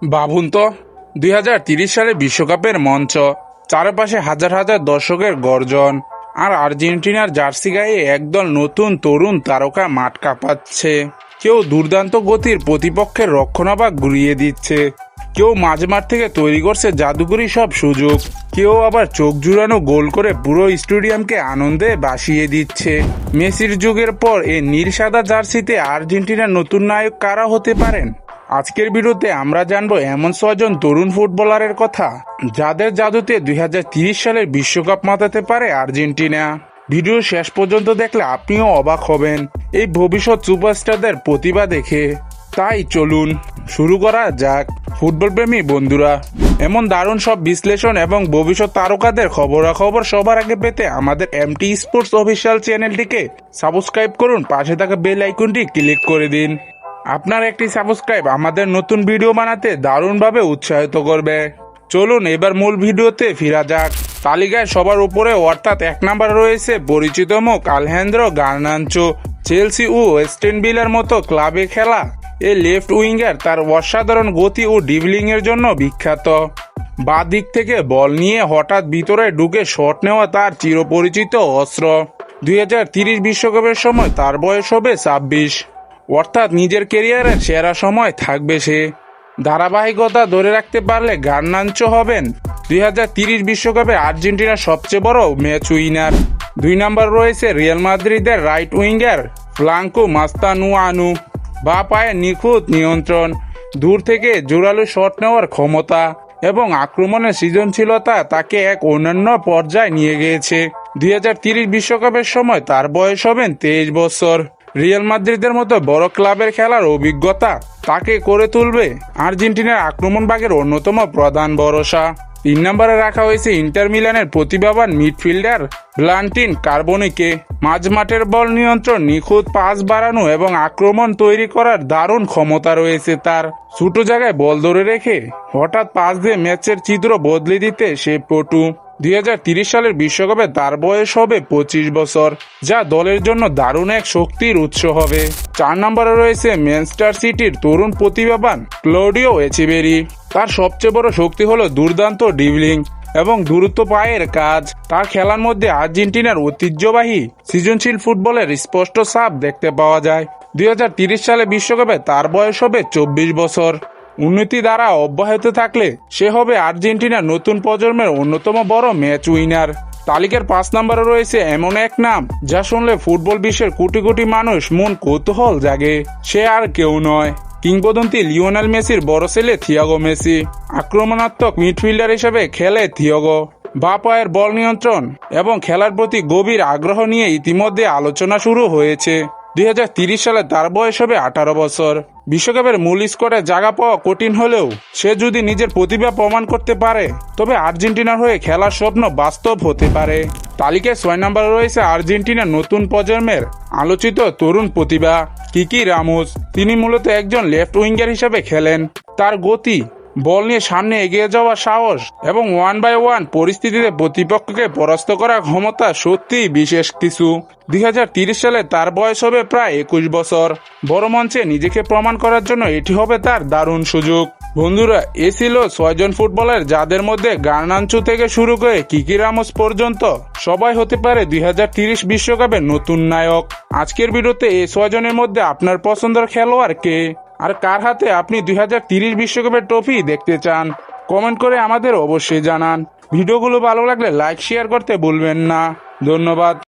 ভাবুন তো, 2030 সালে বিশ্বকাপের মঞ্চ, চারপাশে হাজার হাজার দর্শকের গর্জন, আর আর্জেন্টিনার জার্সি গায়ে একদল নতুন তরুণ তারকা মাঠ কাঁপাচ্ছে। কেউ দুর্দান্ত গতির প্রতিপক্ষের রক্ষণাভাগ ঘুরিয়ে দিচ্ছে, কেউ মাঝমাঠ থেকে তৈরি করছে জাদুকরী সব সুযোগ, কেউ আবার চোখ জুড়ানো গোল করে পুরো স্টেডিয়ামকে আনন্দে ভাসিয়ে দিচ্ছে। মেসির যুগের পর এই নীল সাদা জার্সিতে আর্জেন্টিনার নতুন নায়ক কারা হতে পারেন? আজকের ভিডিওতে আমরা জানবো এমন 6জন তরুণ ফুটবলারের কথা, যাদের জাদুতে 2030 সালের বিশ্বকাপ মাতাতে পারে আর্জেন্টিনা। ভিডিও শেষ পর্যন্ত দেখলে আপনিও অবাক হবেন এই ভবিষ্যৎ সুপারস্টারদের প্রতিভা দেখে। তাই চলুন শুরু করা যাক। ফুটবল প্রেমী বন্ধুরা, এমন দারুণ সব বিশ্লেষণ এবং ভবিষ্যৎ তারকাদের খবরাখবর সবার আগে পেতে আমাদের এমটি স্পোর্টস অফিসিয়াল চ্যানেলটিকে সাবস্ক্রাইব করুন, পাশে থাকা বেল আইকনটি ক্লিক করে দিন। আপনার একটি সাবস্ক্রাইব আমাদের নতুন ভিডিও বানাতে দারুণভাবে উৎসাহিত করবে। চলুন এবার মূল ভিডিওতে ফিরা যাক। তালিকায় সবার উপরে অর্থাৎ 1 নম্বরে রয়েছে পরিচিত মুখ আলেহান্দ্রো গার্নাচো। চেলসি ও ওয়েস্টার্ন ভিলার মতো ক্লাবে খেলা এই লেফট উইঙ্গার তার অসাধারণ গতি ও ড্রিবলিং এর জন্য বিখ্যাত। বাঁ দিক থেকে বল নিয়ে হঠাৎ ভিতরে ঢুকে শট নেওয়া তার চিরপরিচিত অস্ত্র। 2030 বিশ্বকাপের সময় তার বয়স হবে 26, অর্থাৎ নিজের ক্যারিয়ারের সেরা সময় থাকবে সে। ধারাবাহিকতা ধরে রাখতে পারলে গার্নাচো হবেন 2030 বিশ্বকাপে আর্জেন্টিনার সবচেয়ে বড় ম্যাচ উইনার। 2 নম্বর রয়েছে রিয়াল মাদ্রিদের রাইট উইঙ্গার ফ্রাঙ্কো মাস্তানুয়ানু। বাঁ পায়ে নিখুঁত নিয়ন্ত্রণ, দূর থেকে জোরালো শট নেওয়ার ক্ষমতা এবং আক্রমণের সৃজনশীলতা তাকে এক অনন্য পর্যায়ে নিয়ে গিয়েছে। 2030 বিশ্বকাপের সময় তার বয়স হবেন 23 বছর। রিয়াল মাদ্রিদের মতো বড় ক্লাবের খেলার অভিজ্ঞতা তাকে করে তুলবে আর্জেন্টিনার আক্রমণভাগের অন্যতম প্রধান ভরসা। 3 নম্বরে রাখা হয়েছে ইন্টার মিলানের প্রতিভাবান মিডফিল্ডার ভ্লান্টিন কার্বনিকে। মাঝমাঠের বল নিয়ন্ত্রণ, নিখুঁত পাস বাড়ানো এবং আক্রমণ তৈরি করার দারুণ ক্ষমতা রয়েছে তার। ছোট জায়গায় বল ধরে রেখে হঠাৎ পাস দিয়ে ম্যাচের চিত্র বদলে দিতে সে পটু। 2030 সালের বিশ্বকাপে তার বয়স হবে 25 বছর, যা দলের জন্য দারুণ এক শক্তির উৎস হবে। 4 নম্বরে রয়েছে ম্যানচেস্টার সিটির তরুণ প্রতিভাবান ক্লডিও এচিবেরি। তার সবচেয়ে বড় শক্তি হলো দুর্দান্ত ড্রিবলিং এবং দ্রুত পায়ের কাজ। তার খেলার মধ্যে আর্জেন্টিনার ঐতিহ্যবাহী সৃজনশীল ফুটবলের স্পষ্ট ছাপ দেখতে পাওয়া যায়। 2030 সালে বিশ্বকাপে তার বয়স হবে 24 বছর। উন্নতি দ্বারা অব্যাহত থাকলে সে হবে আর্জেন্টিনার নতুন প্রজন্মের অন্যতম বড় ম্যাচ উইনার। তালিকার 5 নম্বরে রয়েছে এমন এক নাম যা শুনলে ফুটবল বিশ্বের কোটি কোটি মানুষ মন কৌতূহল জাগে। সে আর কেউ নয়, কিংবদন্তি লিওনেল মেসির বড় ছেলে থিয়াগো মেসি। আক্রমণাত্মক মিডফিল্ডার হিসেবে খেলে থিয়াগো। বাঁ পায়ের বল নিয়ন্ত্রণ এবং খেলার প্রতি গভীর আগ্রহ নিয়ে ইতিমধ্যে আলোচনা শুরু হয়েছে। 2030 সালে তার বয়স হবে 18 বছর। বিশ্বকাপের মূল স্কোয়াডে জায়গা পাওয়া কঠিন হলেও সে যদি নিজের প্রতিভা প্রমাণ করতে পারে তবে আর্জেন্টিনার হয়ে খেলার স্বপ্ন বাস্তব হতে পারে। তালিকায় 6 নম্বরে রয়েছে আর্জেন্টিনার নতুন প্রজন্মের আলোচিত তরুণ প্রতিভা কিকি রামোস। তিনি মূলত একজন লেফট উইঙ্গার হিসেবে খেলেন। তার গতি, বল নিয়ে সামনে এগিয়ে যাওয়ার সাহস এবং 1-1 পরিস্থিতিতে প্রতিপক্ষকে পরাস্ত করার ক্ষমতা সত্যিই বিশেষ কিছু। 2030 সালে তার বয়স হবে প্রায় 21 বছর। বড় মঞ্চে নিজেকে প্রমাণ করার জন্য এটি হবে তার দারুণ সুযোগ। বন্ধুরা, এ ছিল 6 জন ফুটবলার যাদের মধ্যে গার্নাচো থেকে শুরু করে কিকি রামোস পর্যন্ত সবাই হতে পারে 2030 বিশ্বকাপের নতুন নায়ক। আজকের ভিডিওতে এই 6 জনের মধ্যে আপনার পছন্দের খেলোয়াড় কে, আর কার হাতে আপনি 2030 বিশ্বকাপের ট্রফি দেখতে চান? কমেন্ট করে আমাদের অবশ্যই জানান। ভিডিওগুলো ভালো লাগলে লাইক শেয়ার করতে ভুলবেন না। ধন্যবাদ।